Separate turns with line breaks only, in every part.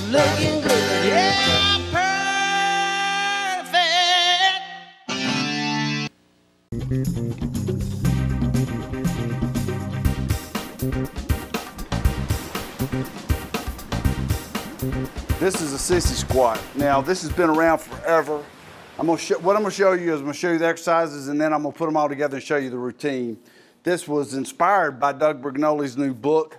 Looking good, yeah, perfect.
This is a sissy squat. Now, this has been around forever. What I'm gonna show you is I'm gonna show you the exercises, and then I'm gonna put them all together and show you the routine. This was inspired by Doug Brignoli's new book.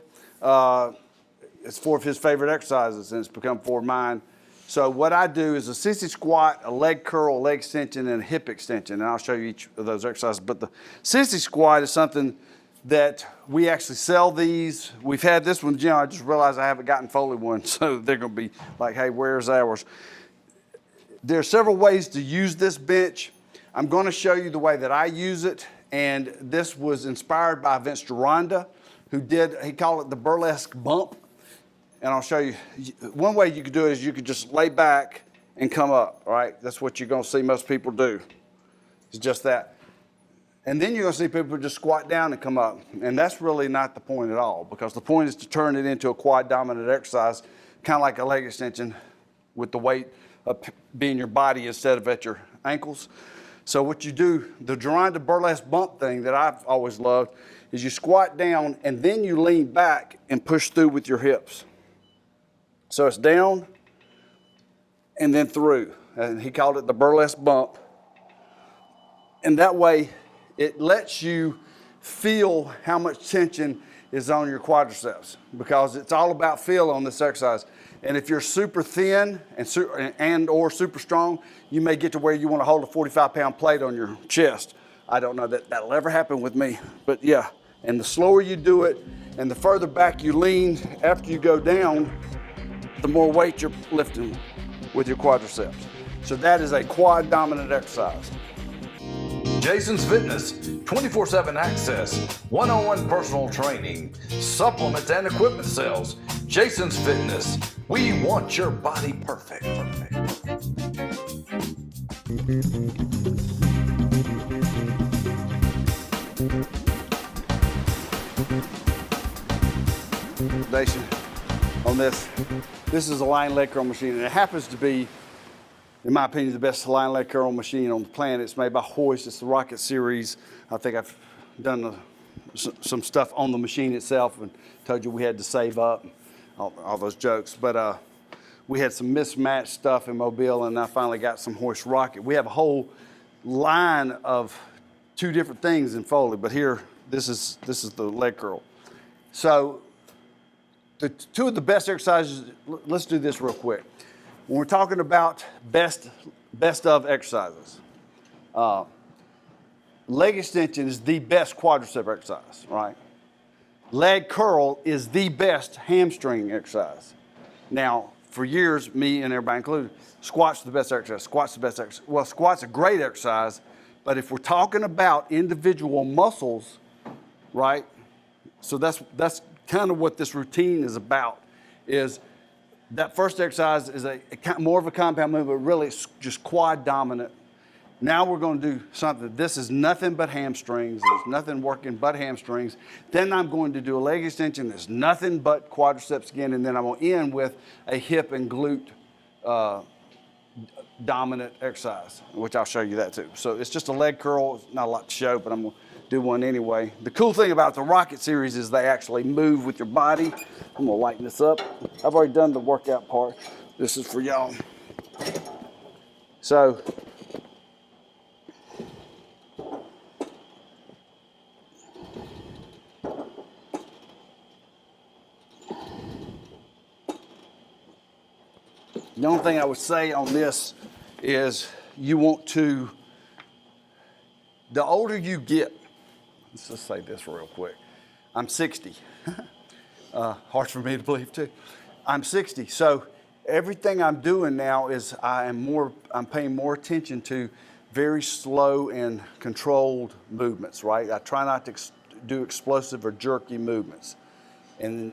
It's 4 of his favorite exercises, and it's become 4 of mine. So what I do is a sissy squat, a leg curl, a leg extension, and a hip extension, and I'll show you each of those exercises. But the sissy squat is something that we actually sell these. We've had this one, Jim. I just realized I haven't gotten Foley one, so they're gonna be like, hey, where's ours? There are several ways to use this bench. I'm gonna show you the way that I use it, and this was inspired by Vince Gironda, he called it the burlesque bump. And I'll show you, one way you could do it is you could just lay back and come up, all right? That's what you're gonna see most people do. It's just that. And then you're gonna see people just squat down and come up. And that's really not the point at all, because the point is to turn it into a quad dominant exercise, kind of like a leg extension with the weight being your body instead of at your ankles. So what you do, the Gironda burlesque bump thing that I've always loved, is you squat down and then you lean back and push through with your hips. So it's down and then through. And he called it the burlesque bump. And that way, it lets you feel how much tension is on your quadriceps, because it's all about feel on this exercise. And if you're super thin or super strong, you may get to where you want to hold a 45-pound plate on your chest. I don't know that that'll ever happen with me, but yeah. And the slower you do it and the further back you lean after you go down, the more weight you're lifting with your quadriceps. So that is a quad dominant exercise.
Jason's Fitness, 24/7 access, one-on-one personal training, supplements and equipment sales. Jason's Fitness, we want your body perfect.
Nation, on this is a line leg curl machine, and it happens to be, in my opinion, the best line leg curl machine on the planet. It's made by Hoist. It's the Rocket Series. I think I've done some stuff on the machine itself and told you we had to save up, all those jokes. But we had some mismatched stuff in Mobile, and I finally got some Hoist Rocket. We have a whole line of 2 different things in Foley, but here, this is the leg curl. So the 2 of the best exercises, let's do this real quick. When we're talking about best of exercises, leg extension is the best quadricep exercise, right? Leg curl is the best hamstring exercise. Now, for years, me and everybody included, squat's the best exercise, squat's the best exercise. Well, squat's a great exercise, but if we're talking about individual muscles, right? So that's kind of what this routine is about, is that first exercise is more of a compound movement, but really it's just quad dominant. Now we're going to do something. This is nothing but hamstrings. There's nothing working but hamstrings. Then I'm going to do a leg extension. There's nothing but quadriceps again, and then I'm going to end with a hip and glute dominant exercise, which I'll show you that too. So it's just a leg curl. It's not a lot to show, but I'm going to do one anyway. The cool thing about the Rocket Series is they actually move with your body. I'm gonna lighten this up. I've already done the workout part. This is for y'all. So, the only thing I would say on this is you want to, the older you get, let's just say this real quick. I'm 60. Hard for me to believe too. I'm 60, so everything I'm doing now is I'm paying more attention to very slow and controlled movements, right? I try not to do explosive or jerky movements. And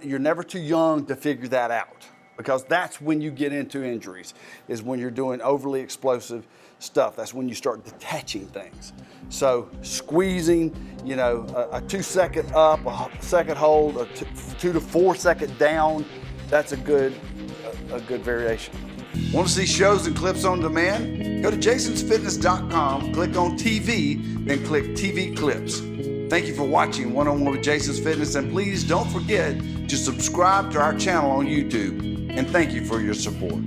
you're never too young to figure that out, because that's when you get into injuries, is when you're doing overly explosive stuff. That's when you start detaching things. So squeezing, you know, a 2 second up, a second hold, a 2 to 4 second down, that's a good variation. Want to see shows and clips on demand? Go to jasonsfitness.com, click on TV, then click TV clips. Thank you for watching One-on-One with Jason's Fitness, and please don't forget to subscribe to our channel on YouTube. And thank you for your support.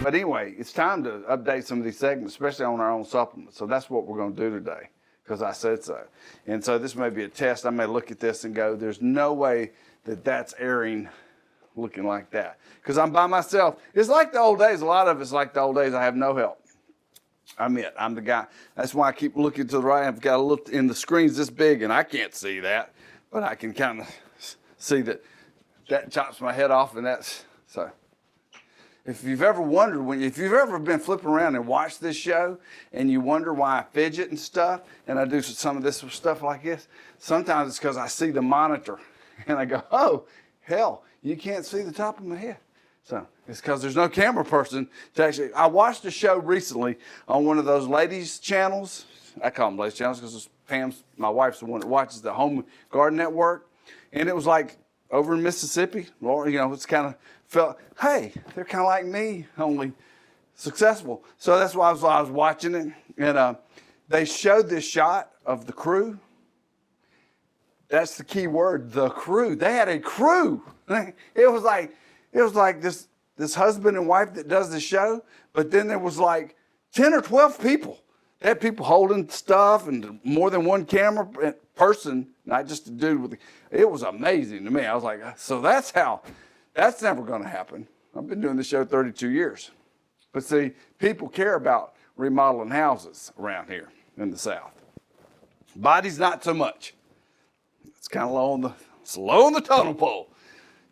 But anyway, it's time to update some of these segments, especially on our own supplements. So that's what we're going to do today, because I said so. And so this may be a test. I may look at this and go, there's no way that that's airing looking like that, because I'm by myself. It's like the old days. A lot of it's like the old days. I have no help. I'm it. I'm the guy. That's why I keep looking to the right. I've got to look in the screen's this big, and I can't see that, but I can kind of see that chops my head off, and that's so. If you've ever wondered, if you've ever been flipping around and watched this show, and you wonder why I fidget and stuff, and I do some of this stuff like this, sometimes it's because I see the monitor, and I go, oh, hell, you can't see the top of my head. So it's because there's no camera person to actually. I watched a show recently on one of those ladies' channels. I call them ladies' channels because Pam's, my wife's the one that watches the Home Garden Network. And it was like over in Mississippi, or, you know, it's kind of felt, hey, they're kind of like me, only successful. So that's why I was watching it. And they showed this shot of the crew. That's the key word, the crew. They had a crew. It was like this husband and wife that does the show, but then there was like 10 or 12 people. They had people holding stuff and more than one camera person, not just a dude with it was amazing to me. I was like, so that's never going to happen. I've been doing this show 32 years. But see, people care about remodeling houses around here in the South. Bodies, not so much. It's kind of low on the totem pole.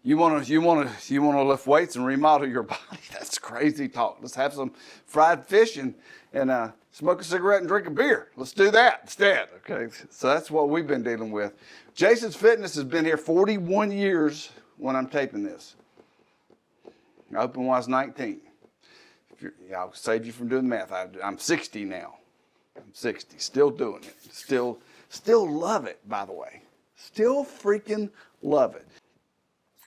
You want to lift weights and remodel your body? That's crazy talk. Let's have some fried fish and smoke a cigarette and drink a beer. Let's do that instead. Okay, so that's what we've been dealing with. Jason's Fitness has been here 41 years when I'm taping this. I opened when I was 19. I'll save you from doing the math. I'm 60 now. I'm 60, still doing it. Still love it, by the way. Still freaking love it.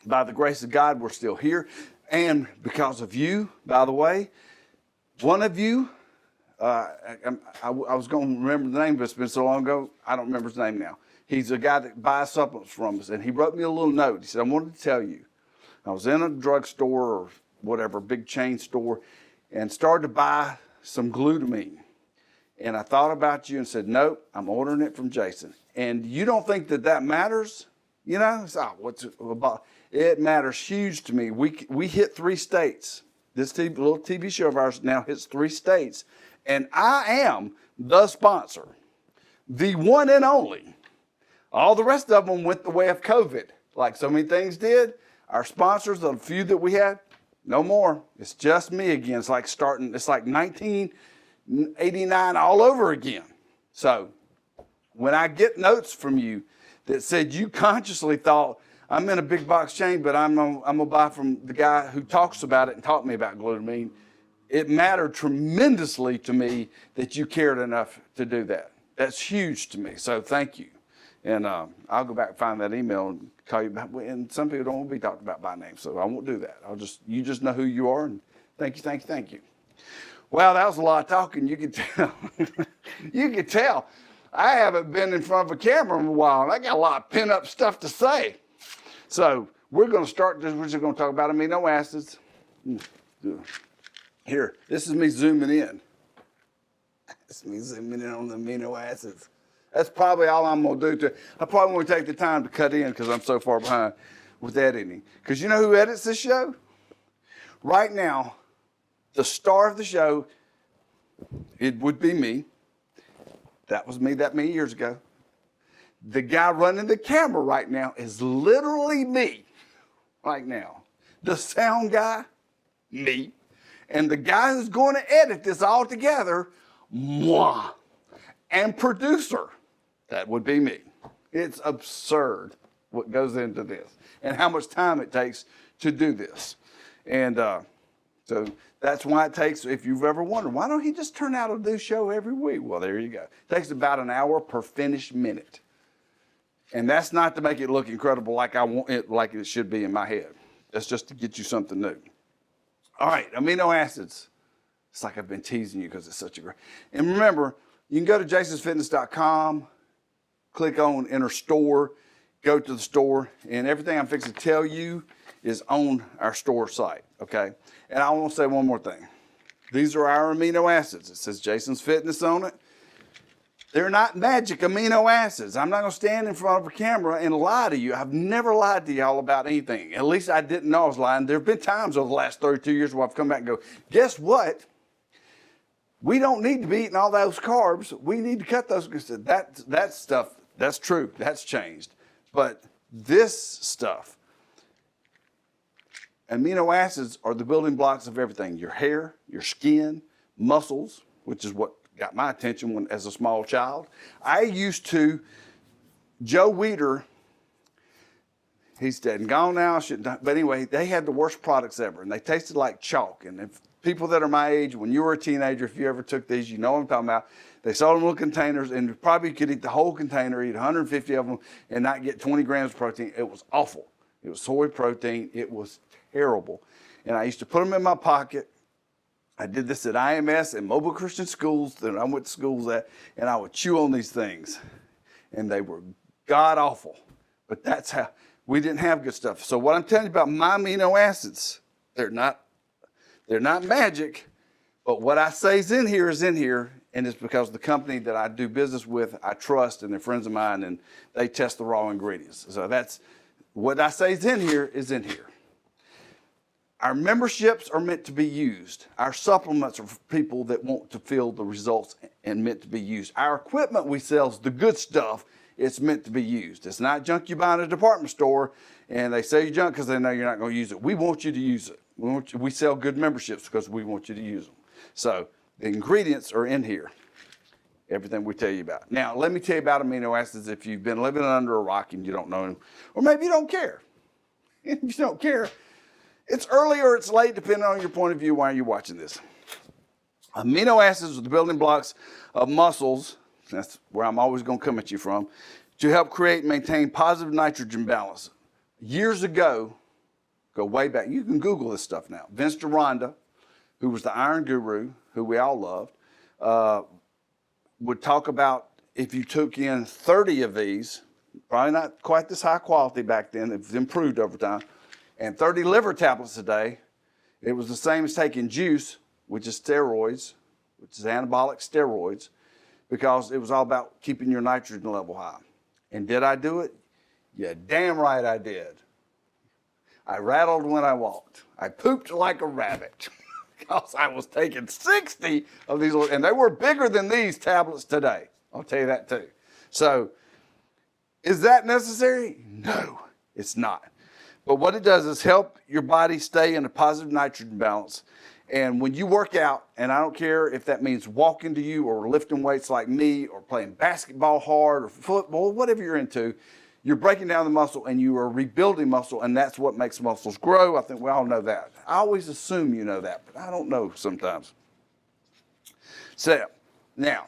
By the grace of God, we're still here. And because of you, by the way, one of you, I was going to remember the name, but it's been so long ago, I don't remember his name now. He's a guy that buys supplements from us, and he wrote me a little note. He said, I wanted to tell you, I was in a drugstore or whatever, big chain store, and started to buy some glutamine. And I thought about you and said, nope, I'm ordering it from Jason. And you don't think that matters? You know, what's it about? It matters huge to me. We hit 3 states. This little TV show of ours now hits 3 states. And I am the sponsor, the one and only. All the rest of them went the way of COVID. Like so many things did. Our sponsors, the few that we had, no more. It's just me again. It's like 1989 all over again. So when I get notes from you that said you consciously thought, I'm in a big box chain, but I'm gonna buy from the guy who talks about it and taught me about glutamine, it mattered tremendously to me that you cared enough to do that. That's huge to me, so thank you. And I'll go back and find that email and call you back. And some people don't want to be talked about by name, so I won't do that. You just know who you are, and thank you. Well, that was a lot of talking. You could tell. You could tell. I haven't been in front of a camera in a while, and I got a lot of pent-up stuff to say. So we're going to start this. We're just going to talk about amino acids. Here, this is me zooming in. This is me zooming in on the amino acids. That's probably all I'm going to do. I probably won't take the time to cut in because I'm so far behind with editing. Because you know who edits this show? Right now, the star of the show, it would be me. That was me that many years ago. The guy running the camera right now is literally me right now. The sound guy, me. And the guy who's going to edit this all together, moi, and producer, that would be me. It's absurd what goes into this and how much time it takes to do this. And so that's why it takes, if you've ever wondered, why don't he just turn out a new show every week? Well, there you go. It takes about an hour per finished minute. And that's not to make it look incredible like I want it, like it should be in my head. That's just to get you something new. All right, amino acids. It's like I've been teasing you because it's such a great. And remember, you can go to jasonsfitness.com, click on Enter Store, go to the store, and everything I'm fixing to tell you is on our store site, okay? And I want to say one more thing. These are our amino acids. It says Jason's Fitness on it. They're not magic amino acids. I'm not going to stand in front of a camera and lie to you. I've never lied to y'all about anything. At least I didn't know I was lying. There have been times over the last 32 years where I've come back and go, guess what? We don't need to be eating all those carbs. We need to cut those. That stuff, that's true. That's changed. But this stuff, amino acids are the building blocks of everything. Your hair, your skin, muscles, which is what got my attention as a small child. I used to, Joe Weider, he's dead and gone now, but anyway, they had the worst products ever, and they tasted like chalk. And if people that are my age, when you were a teenager, if you ever took these, you know what I'm talking about. They sold them in little containers, and you probably could eat the whole container, eat 150 of them, and not get 20 grams of protein. It was awful. It was soy protein. It was terrible. And I used to put them in my pocket. I did this at IMS and mobile Christian schools that I went to schools at, and I would chew on these things. And they were god awful. But that's how, we didn't have good stuff. So what I'm telling you about my amino acids, they're not magic, but what I say is in here, and it's because the company that I do business with, I trust, and they're friends of mine, and they test the raw ingredients. So that's, what I say is in here is in here. Our memberships are meant to be used. Our supplements are for people that want to feel the results and meant to be used. Our equipment we sell is the good stuff. It's meant to be used. It's not junk you buy in a department store and they sell you junk because they know you're not going to use it. We want you to use it. We sell good memberships because we want you to use them. So the ingredients are in here. Everything we tell you about. Now, let me tell you about amino acids if you've been living under a rock and you don't know them, or maybe you don't care. If you don't care, it's early or it's late, depending on your point of view, why you're watching this. Amino acids are the building blocks of muscles. That's where I'm always going to come at you from, to help create and maintain positive nitrogen balance. Years ago, go way back, you can Google this stuff now. Vince Gironda, who was the Iron Guru, who we all loved, would talk about if you took in 30 of these, probably not quite this high quality back then, it's improved over time, and 30 liver tablets a day, it was the same as taking juice, which is steroids, which is anabolic steroids, because it was all about keeping your nitrogen level high. And did I do it? Yeah, damn right I did. I rattled when I walked. I pooped like a rabbit because I was taking 60 of these, and they were bigger than these tablets today. I'll tell you that too. So, is that necessary? No, it's not. But what it does is help your body stay in a positive nitrogen balance. And when you work out, and I don't care if that means walking to you or lifting weights like me or playing basketball hard or football, whatever you're into, you're breaking down the muscle and you are rebuilding muscle, and that's what makes muscles grow. I think we all know that. I always assume you know that, but I don't know sometimes. So, now,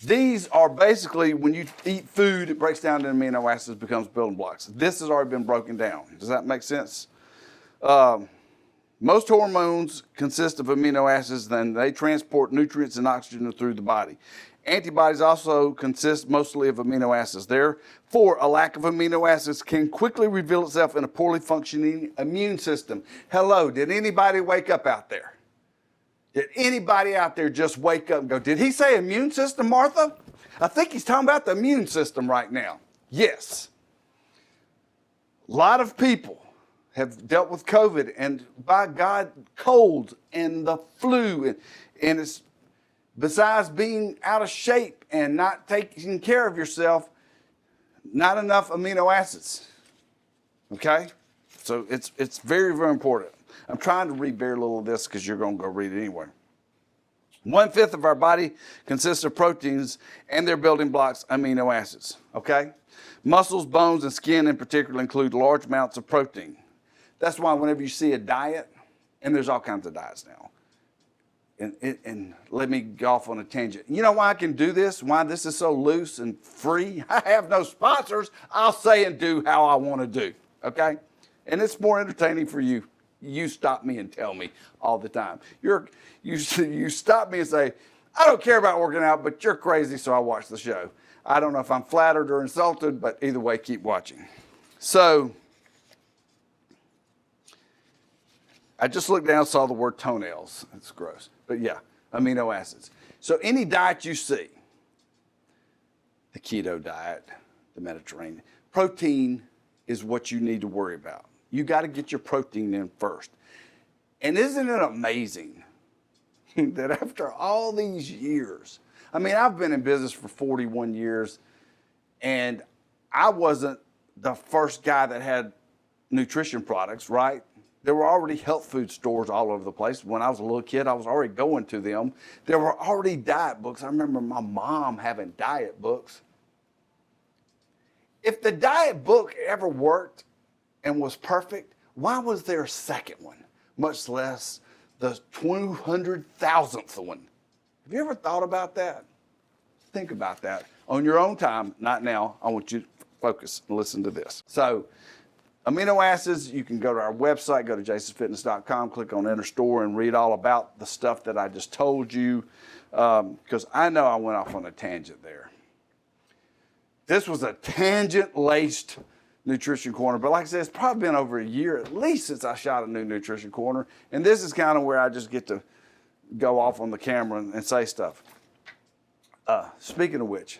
these are basically, when you eat food, it breaks down into amino acids, becomes building blocks. This has already been broken down. Does that make sense? Most hormones consist of amino acids, and they transport nutrients and oxygen through the body. Antibodies also consist mostly of amino acids. Therefore, a lack of amino acids can quickly reveal itself in a poorly functioning immune system. Hello, did anybody wake up out there? Did anybody out there just wake up and go, did he say immune system, Martha? I think he's talking about the immune system right now. Yes. A lot of people have dealt with COVID and, by God, colds and the flu. And it's, besides being out of shape and not taking care of yourself, not enough amino acids. Okay? So it's very, very important. I'm trying to read very little of this because you're going to go read it anyway. 1/5 of our body consists of proteins and their building blocks, amino acids, okay? Muscles, bones, and skin in particular include large amounts of protein. That's why whenever you see a diet, and there's all kinds of diets now, and let me go off on a tangent. You know why I can do this? Why this is so loose and free? I have no sponsors. I'll say and do how I want to do, okay? And it's more entertaining for you. You stop me and tell me all the time. You stop me and say, I don't care about working out, but you're crazy, so I watch the show. I don't know if I'm flattered or insulted, but either way, keep watching. So, I just looked down and saw the word toenails. It's gross. But yeah, amino acids. So any diet you see, the keto diet, the Mediterranean, protein is what you need to worry about. You got to get your protein in first. And isn't it amazing that after all these years, I mean, I've been in business for 41 years, and I wasn't the first guy that had nutrition products, right? There were already health food stores all over the place. When I was a little kid, I was already going to them. There were already diet books. I remember my mom having diet books. If the diet book ever worked and was perfect, why was there a second one, much less the 200,000th one? Have you ever thought about that? Think about that on your own time, not now. I want you to focus and listen to this. So, amino acids, you can go to our website, go to jasonsfitness.com, click on Enter Store, and read all about the stuff that I just told you, because I know I went off on a tangent there. This was a tangent-laced Nutrition Corner, but like I said, it's probably been over a year at least since I shot a new Nutrition Corner, and this is kind of where I just get to go off on the camera and say stuff. Speaking of which,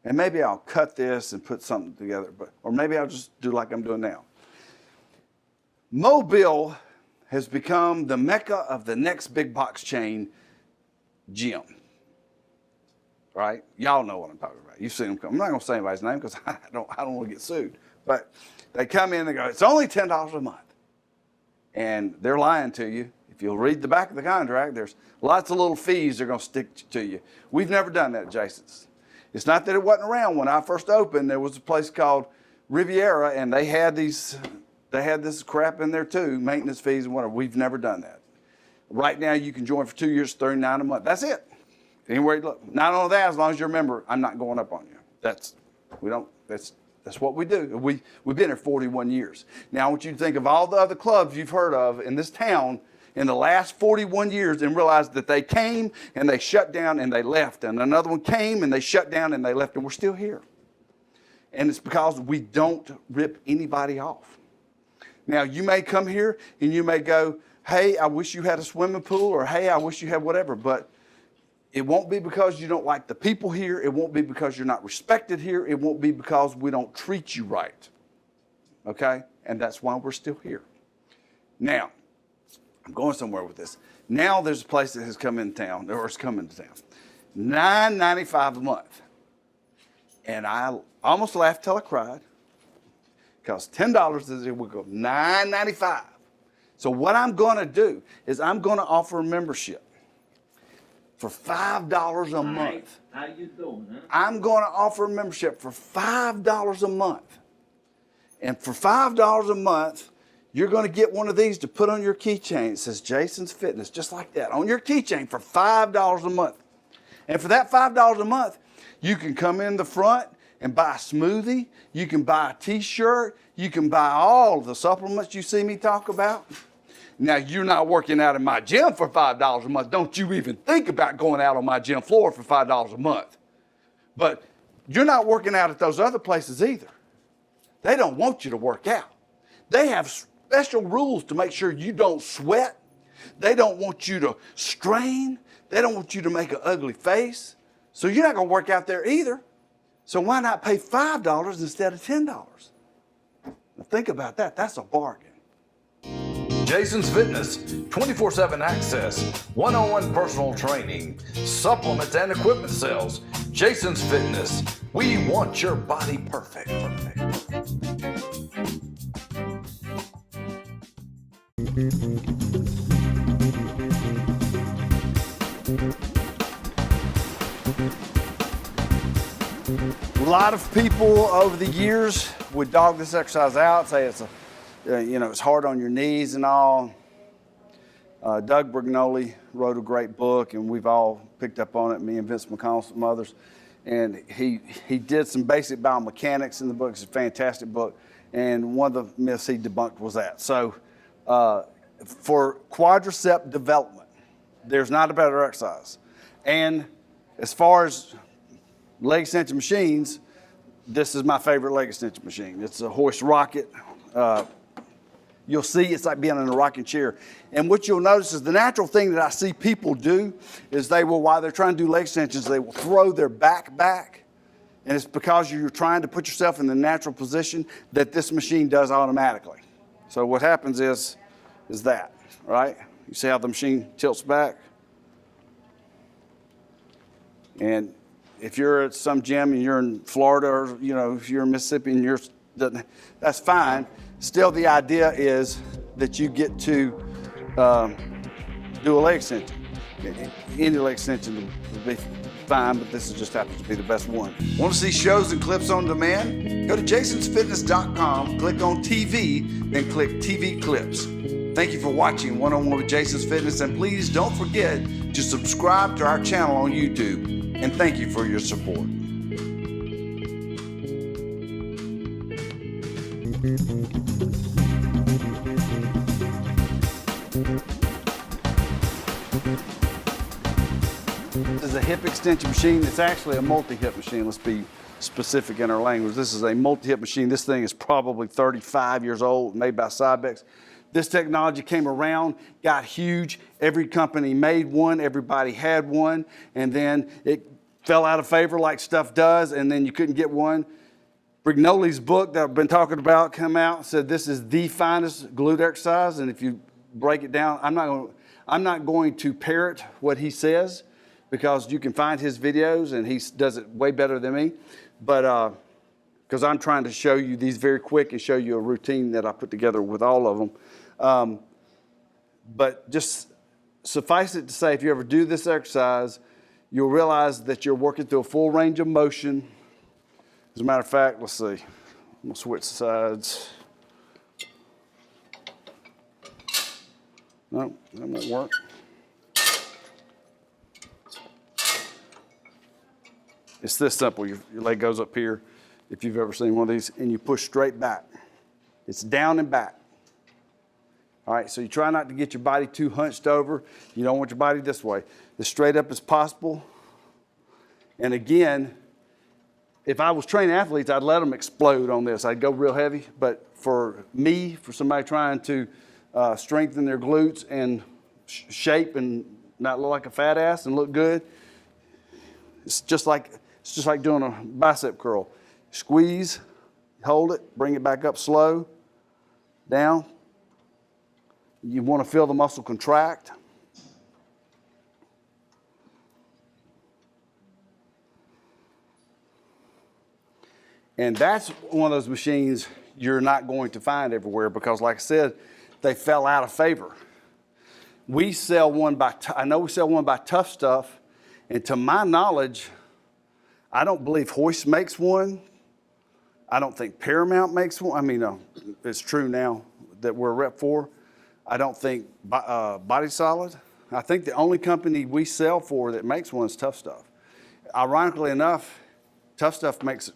and maybe I'll cut this and put something together, or maybe I'll just do like I'm doing now. Mobile has become the mecca of the next big box chain gym. Right? Y'all know what I'm talking about. You've seen them come. I'm not going to say anybody's name because I don't want to get sued. But they come in and go, it's only $10 a month. And they're lying to you. If you'll read the back of the contract, there's lots of little fees they're going to stick to you. We've never done that at Jason's. It's not that it wasn't around. When I first opened, there was a place called Riviera, and they had this crap in there too, maintenance fees and whatever. We've never done that. Right now, you can join for 2 years, $39 a month. That's it. Anywhere you look. Not only that, as long as you remember, I'm not going up on you. That's what we do. We've been here 41 years. Now, I want you to think of all the other clubs you've heard of in this town in the last 41 years and realize that they came and they shut down and they left. And another one came and they shut down and they left, and we're still here. And it's because we don't rip anybody off. Now, you may come here and you may go, hey, I wish you had a swimming pool, or hey, I wish you had whatever, but it won't be because you don't like the people here. It won't be because you're not respected here. It won't be because we don't treat you right. Okay? And that's why we're still here. Now, I'm going somewhere with this. Now there's a place that has come in town, or is coming to town. $9.95 a month. And I almost laughed till I cried. Because $10 is it would go $9.95. So what I'm going to do is I'm going to offer a membership for $5 a month.
How you doing, huh?
I'm going to offer a membership for $5 a month. And for $5 a month, you're going to get one of these to put on your keychain. It says Jason's Fitness, just like that, on your keychain for $5 a month. And for that $5 a month, you can come in the front and buy a smoothie. You can buy a t-shirt. You can buy all the supplements you see me talk about. Now, you're not working out in my gym for $5 a month. Don't you even think about going out on my gym floor for $5 a month. But you're not working out at those other places either. They don't want you to work out. They have special rules to make sure you don't sweat. They don't want you to strain. They don't want you to make an ugly face. So you're not going to work out there either. So why not pay $5 instead of $10? Now think about that. That's a bargain.
Jason's Fitness, 24/7 access, one-on-one personal training, supplements and equipment sales. Jason's Fitness, we want your body perfect.
A lot of people over the years would dog this exercise out, say it's it's hard on your knees and all. Doug Brignoli wrote a great book, and we've all picked up on it, me and Vince McConnell, some others. And he did some basic biomechanics in the book. It's a fantastic book. And one of the myths he debunked was that. So for quadricep development, there's not a better exercise. And as far as leg extension machines, this is my favorite leg extension machine. It's a hoist rocket. You'll see it's like being in a rocking chair. And what you'll notice is the natural thing that I see people do is they will, while they're trying to do leg extensions, they will throw their back. And it's because you're trying to put yourself in the natural position that this machine does automatically. So what happens is that, right? You see how the machine tilts back? And if you're at some gym and you're in Florida, or if you're in Mississippi and that's fine. Still, the idea is that you get to do a leg extension. Any leg extension would be fine, but this just happens to be the best one.
Want to see shows and clips on demand? Go to jasonsfitness.com, click on TV, then click TV clips. Thank you for watching One-on-One with Jason's Fitness, and please don't forget to subscribe to our channel on YouTube. And thank you for your support.
This is a hip extension machine. It's actually a multi-hip machine. Let's be specific in our language. This is a multi-hip machine. This thing is probably 35 years old, made by Cybex. This technology came around, got huge. Every company made one, everybody had one, and then it fell out of favor like stuff does, and then you couldn't get one. Brignoli's book that I've been talking about came out and said this is the finest glute exercise, and if you break it down, I'm not going to parrot what he says because you can find his videos and he does it way better than me, but because I'm trying to show you these very quick and show you a routine that I put together with all of them. But just suffice it to say, if you ever do this exercise, you'll realize that you're working through a full range of motion. As a matter of fact, let's see. I'm gonna switch sides. No, that won't work. It's this simple. Your leg goes up here, if you've ever seen one of these, and you push straight back. It's down and back. All right, so you try not to get your body too hunched over. You don't want your body this way. As straight up as possible. And again, if I was training athletes, I'd let them explode on this. I'd go real heavy, but for me, for somebody trying to strengthen their glutes and shape and not look like a fat ass and look good, it's just like doing a bicep curl. Squeeze, hold it, bring it back up slow, down. You want to feel the muscle contract. And that's one of those machines you're not going to find everywhere because, like I said, they fell out of favor. We sell one by, I know we sell one by Tough Stuff, and to my knowledge, I don't believe Hoist makes one. I don't think Paramount makes one. I mean, it's true now that we're a rep for. I don't think Body Solid. I think the only company we sell for that makes one is Tough Stuff. Ironically enough, Tough Stuff makes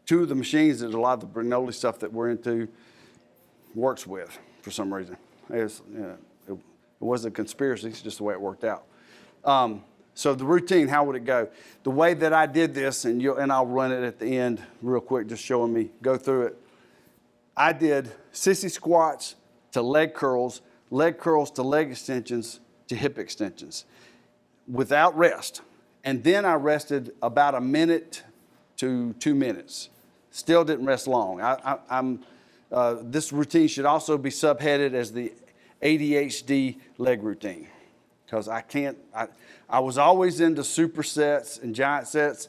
two of the machines that a lot of the Brignoli stuff that we're into works with for some reason. It wasn't a conspiracy, it's just the way it worked out. So the routine, how would it go? The way that I did this, and I'll run it at the end real quick, just showing me, go through it. I did sissy squats to leg curls to leg extensions to hip extensions without rest. And then I rested about a minute to 2 minutes. Still didn't rest long. This routine should also be subheaded as the ADHD leg routine because I was always into supersets and giant sets.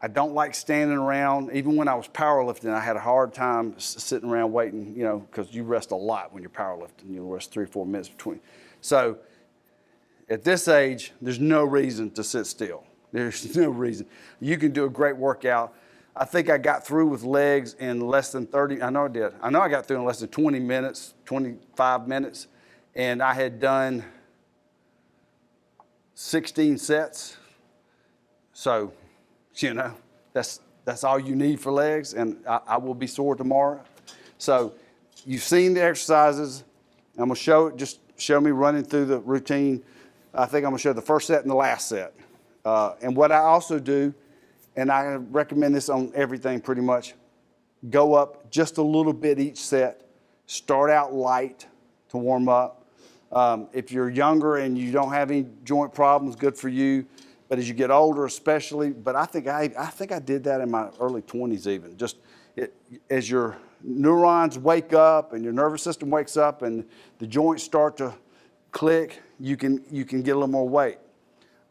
I don't like standing around. Even when I was powerlifting, I had a hard time sitting around waiting, you know, because you rest a lot when you're powerlifting. You rest 3 or 4 minutes between. So at this age, there's no reason to sit still. There's no reason. You can do a great workout. I think I got through with legs in less than 30. I know I did. I know I got through in less than 20 minutes, 25 minutes, and I had done 16 sets. So, you know, that's all you need for legs, and I will be sore tomorrow. So you've seen the exercises. I'm gonna just show me running through the routine. I think I'm gonna show the first set and the last set. And what I also do, and I recommend this on everything pretty much, go up just a little bit each set. Start out light to warm up. If you're younger and you don't have any joint problems, good for you. But as you get older, especially, but I think I did that in my early 20s even. As your neurons wake up and your nervous system wakes up and the joints start to click, you can get a little more weight.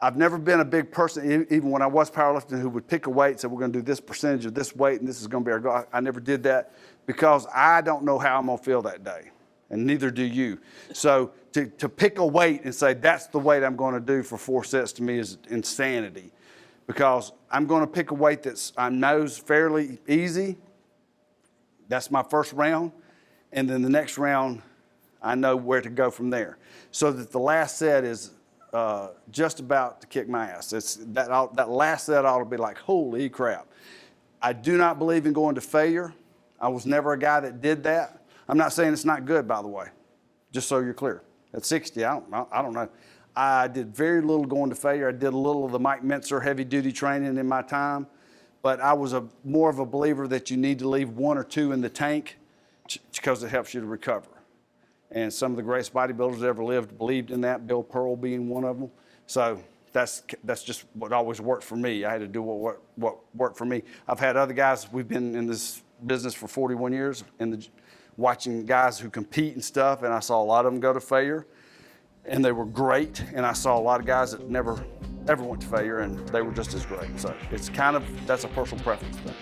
I've never been a big person, even when I was powerlifting, who would pick a weight and say, we're gonna do this percentage of this weight and this is gonna be our goal. I never did that because I don't know how I'm gonna feel that day, and neither do you. So to pick a weight and say, that's the weight I'm gonna do for 4 sets to me is insanity, because I'm gonna pick a weight that's I know is fairly easy. That's my first round, and then the next round, I know where to go from there. So that the last set is just about to kick my ass. That last set ought to be like, holy crap. I do not believe in going to failure. I was never a guy that did that. I'm not saying it's not good, by the way, just so you're clear. At 60, I don't know. I did very little going to failure. I did a little of the Mike Mentzer heavy duty training in my time, but I was more of a believer that you need to leave 1 or 2 in the tank because it helps you to recover. And some of the greatest bodybuilders that ever lived believed in that, Bill Pearl being one of them. So that's just what always worked for me. I had to do what worked for me. I've had other guys, we've been in this business for 41 years, watching guys who compete and stuff, and I saw a lot of them go to failure, and they were great, and I saw a lot of guys that never ever went to failure, and they were just as great. So it's that's a personal preference thing.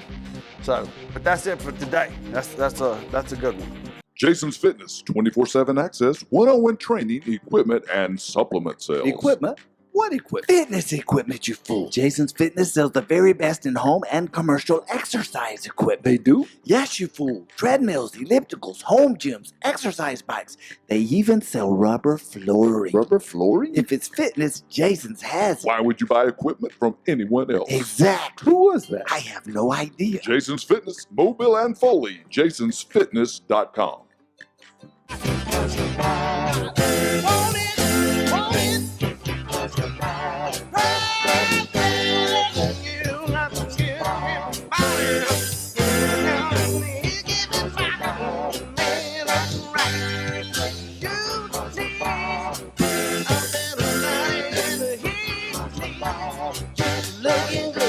So, but that's it for today. That's a good one.
Jason's Fitness, 24/7 access, one-on-one training, equipment, and supplement sales.
Equipment? What equipment?
Fitness equipment, you fool. Jason's Fitness sells the very best in home and commercial exercise equipment.
They do?
Yes, you fool. Treadmills, ellipticals, home gyms, exercise bikes. They even sell rubber flooring.
Rubber flooring?
If it's fitness, Jason's has it.
Why would you buy equipment from anyone else?
Exactly.
Who was that?
I have no idea.
Jason's Fitness, Mobile and Foley, jasonsfitness.com.
Looking good.